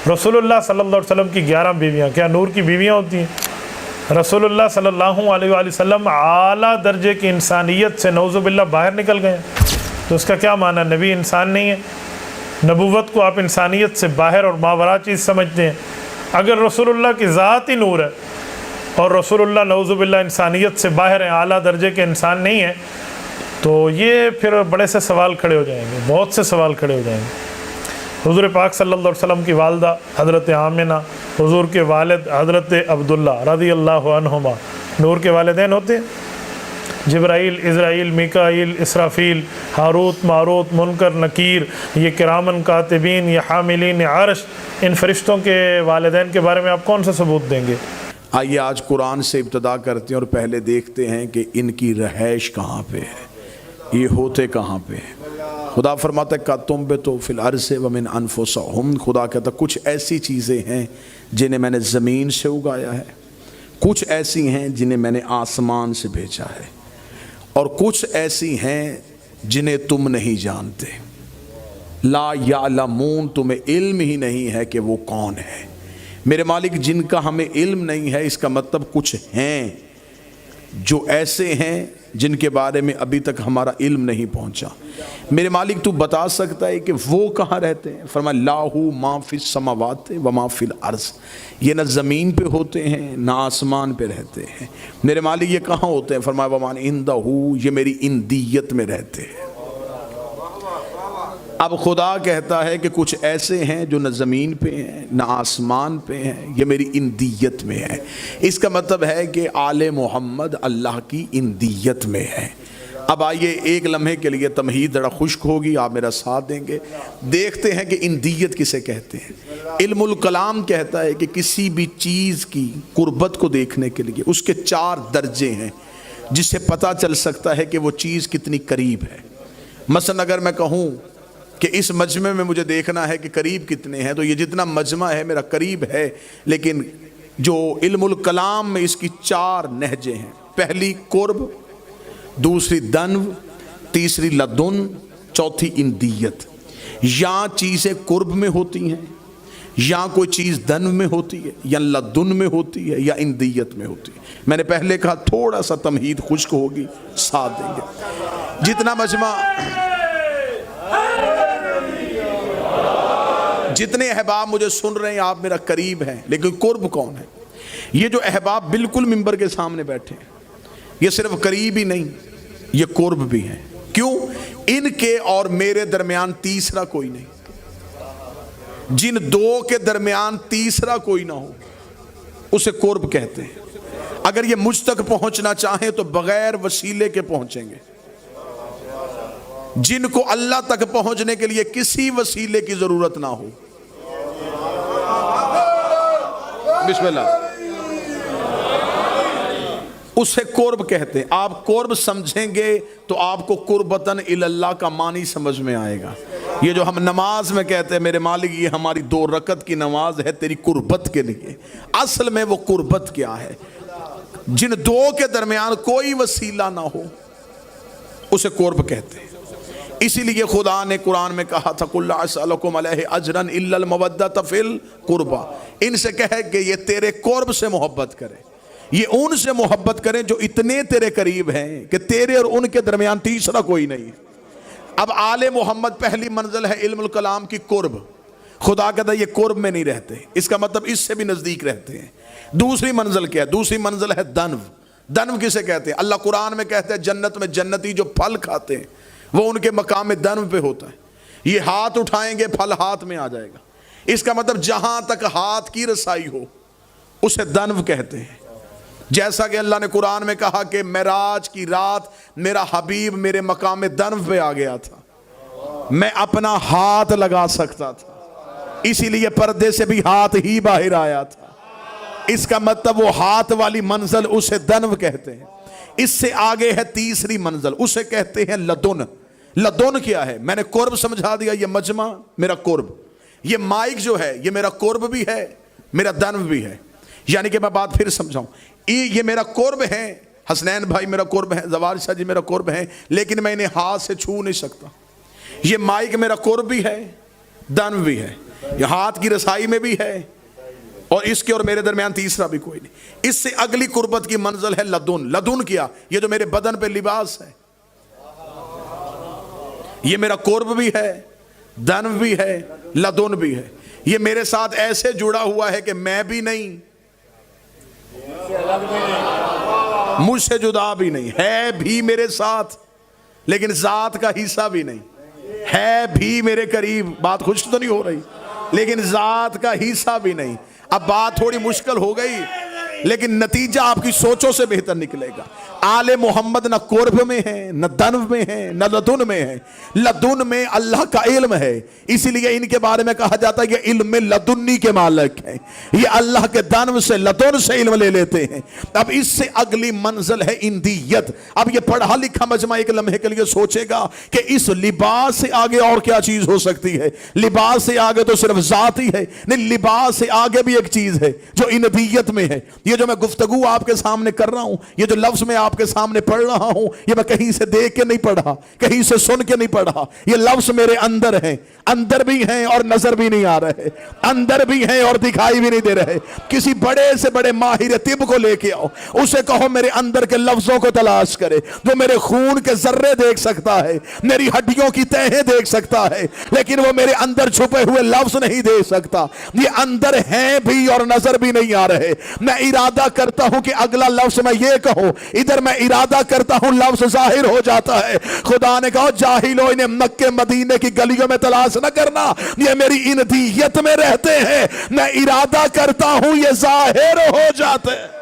रसूलुल्लाह सल्लल्लाहु अलैहि वसल्लम की 11 बीवियाँ क्या नूर की बीवियाँ होती हैं? रसूलुल्लाह सल्लल्लाहु अलैहि वसल्लम आला दर्जे की इंसानियत से नौज़ुबिल्लाह बाहर निकल गए, तो उसका क्या माना? नबी इंसान नहीं है? नबूवत को आप इंसानियत से बाहर और मावरा चीज़ समझते हैं। अगर रसूलुल्लाह की ज़ात ही नूर है और रसूलुल्लाह नौज़ुबिल्लाह इंसानियत से बाहर हैं, आला दर्जे के इंसान नहीं है, तो ये फिर बड़े से सवाल खड़े हो जाएंगे, बहुत से सवाल खड़े हो जाएंगे। हुज़ूर पाक सल्लल्लाहु अलैहि वसल्लम की वालदा हज़रत आमिना, हुज़ूर के वालिद हज़रत अब्दुल्ला रज़ियल्लाहु अन्हुमा नूर के वालिदैन होते हैं। जिब्राइल, Israel, Mikail, Israfil, Harut, Marut, मुनकर, नकीर, ये किरामन कातिबीन, ये हामिलीन अर्श, इन फरिश्तों के वालिदैन के बारे में आप कौन सा सबूत देंगे? आइए आज कुरान से इब्तिदा करते हैं और पहले देखते हैं कि इनकी रहाइश कहाँ पे है, ये होते कहाँ पे हैं। खुदा फरमाता है का तुम बे तो फिल अर्ज़ व मिन अनफुसिहिम, खुदा कहता कुछ ऐसी चीज़ें हैं जिन्हें मैंने ज़मीन से उगाया है, कुछ ऐसी हैं जिन्हें मैंने आसमान से भेजा है, और कुछ ऐसी हैं जिन्हें तुम नहीं जानते। ला यालमून, तुम्हें इल्म ही नहीं है कि वो कौन है। मेरे मालिक जिनका हमें इल्म नहीं है, इसका मतलब कुछ हैं जो ऐसे हैं जिनके बारे में अभी तक हमारा इल्म नहीं पहुंचा। मेरे मालिक तू बता सकता है कि वो कहाँ रहते हैं? फरमाया लाहू मा फिस समावात व मा फिल अर्ज़, ये न ज़मीन पे होते हैं ना आसमान पे रहते हैं। मेरे मालिक ये कहाँ होते हैं? फरमाया वमान इंदहू, ये मेरी इंदियत में रहते हैं। अब खुदा कहता है कि कुछ ऐसे हैं जो न ज़मीन पे हैं न आसमान पे हैं, ये मेरी इंदियत में है। इसका मतलब है कि आले मोहम्मद अल्लाह की इंदियत में है। अब आइए एक लम्हे के लिए तमहीद ज़रा खुश्क होगी, आप मेरा साथ देंगे। देखते हैं कि इंदियत किसे कहते हैं। इल्मुल कलाम कहता है कि किसी भी चीज़ की कुर्बत को देखने के लिए उसके 4 दर्जे हैं जिससे पता चल सकता है कि वो चीज़ कितनी करीब है। मसलन अगर मैं कहूँ कि इस मजमे में मुझे देखना है कि करीब कितने हैं, तो ये जितना मजमा है मेरा करीब है, लेकिन जो इल्मुल कलाम में इसकी 4 नहजें हैं। पहली कुर्ब, दूसरी दन्व, तीसरी लदुन, चौथी इंदियत। या चीज़ें कुर्ब में होती हैं, या कोई चीज़ दन्व में होती है, या लदुन में होती है, या इंदियत में होती है। मैंने पहले कहा थोड़ा सा तमहीद खुश्क होगी, साथ देंगे। जितना मजमा, जितने अहबाब मुझे सुन रहे हैं आप मेरा करीब हैं, लेकिन कुर्ब कौन है? ये जो अहबाब बिल्कुल मिंबर के सामने बैठे हैं, ये सिर्फ करीब ही नहीं, ये कुर्ब भी हैं। क्यों? इनके और मेरे दरमियान तीसरा कोई नहीं। जिन 2 के दरमियान तीसरा कोई ना हो उसे कुर्ब कहते हैं। अगर ये मुझ तक पहुंचना चाहें तो बगैर वसीले के पहुंचेंगे। जिनको अल्लाह तक पहुंचने के लिए किसी वसीले की जरूरत ना हो, बिस्मिल्लाह, उसे कुर्ब कहते हैं। आप कुर्ब समझेंगे तो आपको कुर्बतन इल्लल्लाह का मानी समझ में आएगा। ये जो हम नमाज में कहते हैं मेरे मालिक ये हमारी 2 रकत की नमाज है तेरी कुर्बत के लिए, असल में वो कुर्बत क्या है? जिन 2 के दरमियान कोई वसीला ना हो उसे कुर्ब कहते हैं। इसीलिए खुदा ने कुरान में कहा था कुल्ला असअलुकुम अलैहि अजरन इल्लल मवद्दत फिल कुर्बा, इनसे कहे कि ये तेरे कुर्ब से मोहब्बत करें, ये उनसे मोहब्बत करें जो इतने तेरे करीब हैं कि तेरे और उनके दरमियान तीसरा कोई नहीं। अब आले मोहम्मद पहली मंजिल है इल्मुल कलाम की कुर्ब। खुदा कहता है ये कुर्ब में नहीं रहते, इसका मतलब इससे भी नजदीक रहते हैं। दूसरी मंजिल क्या है? दूसरी मंजिल है दन्व। दन्व किसे कहते हैं? अल्लाह कुरान में कहते हैं जन्नत में जन्नती जो फल खाते हैं वो उनके मकाम में दन्व पे होता है। ये हाथ उठाएंगे फल हाथ में आ जाएगा। इसका मतलब जहां तक हाथ की रसाई हो उसे दन्व कहते हैं। जैसा कि अल्लाह ने कुरान में कहा कि मेराज की रात मेरा हबीब मेरे मकाम में दन्व पे आ गया था, मैं अपना हाथ लगा सकता था, इसीलिए पर्दे से भी हाथ ही बाहर आया था। इसका मतलब वो हाथ वाली मंजिल उसे दन्व कहते हैं। इससे आगे है तीसरी मंजिल, उसे कहते हैं लदुन। लदुन क्या है? मैंने कुर्ब समझा दिया, ये मजमा मेरा कुर्ब, ये माइक जो है ये मेरा कुर्ब भी है मेरा दन्व भी है। यानी कि मैं बात फिर समझाऊं, ये मेरा कुर्ब है, हसनैन भाई मेरा कुर्ब है, जवार शाह जी मेरा कुर्ब है, लेकिन मैं इन्हें हाथ से छू नहीं सकता। ये माइक मेरा कुर्ब भी है दन्व भी है। یہ ہاتھ کی رسائی میں بھی ہے، اور اس کے اور میرے درمیان تیسرا بھی کوئی نہیں۔ اس سے اگلی قربت کی منزل ہے لدن۔ لدن کیا؟ یہ جو میرے بدن پہ لباس ہے، یہ میرا قرب بھی ہے، دن بھی ہے، لدن بھی ہے۔ یہ میرے ساتھ ایسے جڑا ہوا ہے کہ میں بھی نہیں، مجھ سے جدا بھی نہیں، ہے بھی میرے ساتھ لیکن ذات کا حصہ بھی نہیں، ہے بھی میرے قریب، بات خوش تو نہیں ہو رہی، لیکن ذات کا حصہ بھی نہیں۔ اب بات تھوڑی مشکل ہو گئی لیکن نتیجہ آپ کی سوچوں سے بہتر نکلے گا۔ آل محمد نہ قرب میں ہے، نہ دنو میں ہے، نہ لدن میں ہے۔ لدن میں اللہ کا علم ہے، اسی لیے ان کے بارے میں کہا جاتا ہے یہ علم لدنی کے مالک ہیں، یہ اللہ کے دنو سے لدن سے علم لے لیتے ہیں۔ اب اس سے اگلی منزل ہے اندیت۔ اب یہ پڑھا لکھا مجمع ایک لمحے کے لیے سوچے گا کہ اس لباس سے آگے اور کیا چیز ہو سکتی ہے۔ لباس سے آگے تو صرف ذات ہی ہے، نہیں، لباس سے آگے بھی ایک چیز ہے جو اندیت میں ہے۔ یہ جو میں گفتگو آپ کے سامنے کر رہا ہوں، یہ جو لفظ میں آپ کے سامنے پڑھ رہا ہوں، یہ میں کہیں سے دیکھ کے نہیں پڑھا، کہیں سے سن کے نہیں پڑھا، یہ لفظ میرے اندر ہیں، اندر بھی ہیں اور نظر بھی نہیں آ رہے، اندر بھی ہیں اور دکھائی بھی نہیں دے رہے۔ کسی بڑے سے بڑے ماہر طب کو لے کے آؤ، اسے کہو میرے اندر کے لفظوں کو تلاش کرے، جو میرے خون کے ذرے دیکھ سکتا ہے، میری ہڈیوں کی تہیں دیکھ سکتا ہے، لیکن وہ میرے اندر چھپے ہوئے لفظ نہیں دیکھ سکتا۔ یہ اندر ہیں بھی اور نظر بھی نہیں آ رہے۔ میں ارادہ کرتا ہوں کہ اگلا لفظ میں یہ کہوں، ادھر میں ارادہ کرتا ہوں لفظ ظاہر ہو جاتا ہے۔ خدا نے کہا جاہلو انہیں مکے مدینے کی گلیوں میں تلاش نہ کرنا، یہ میری اندیت میں رہتے ہیں، میں ارادہ کرتا ہوں یہ ظاہر ہو جاتے ہیں۔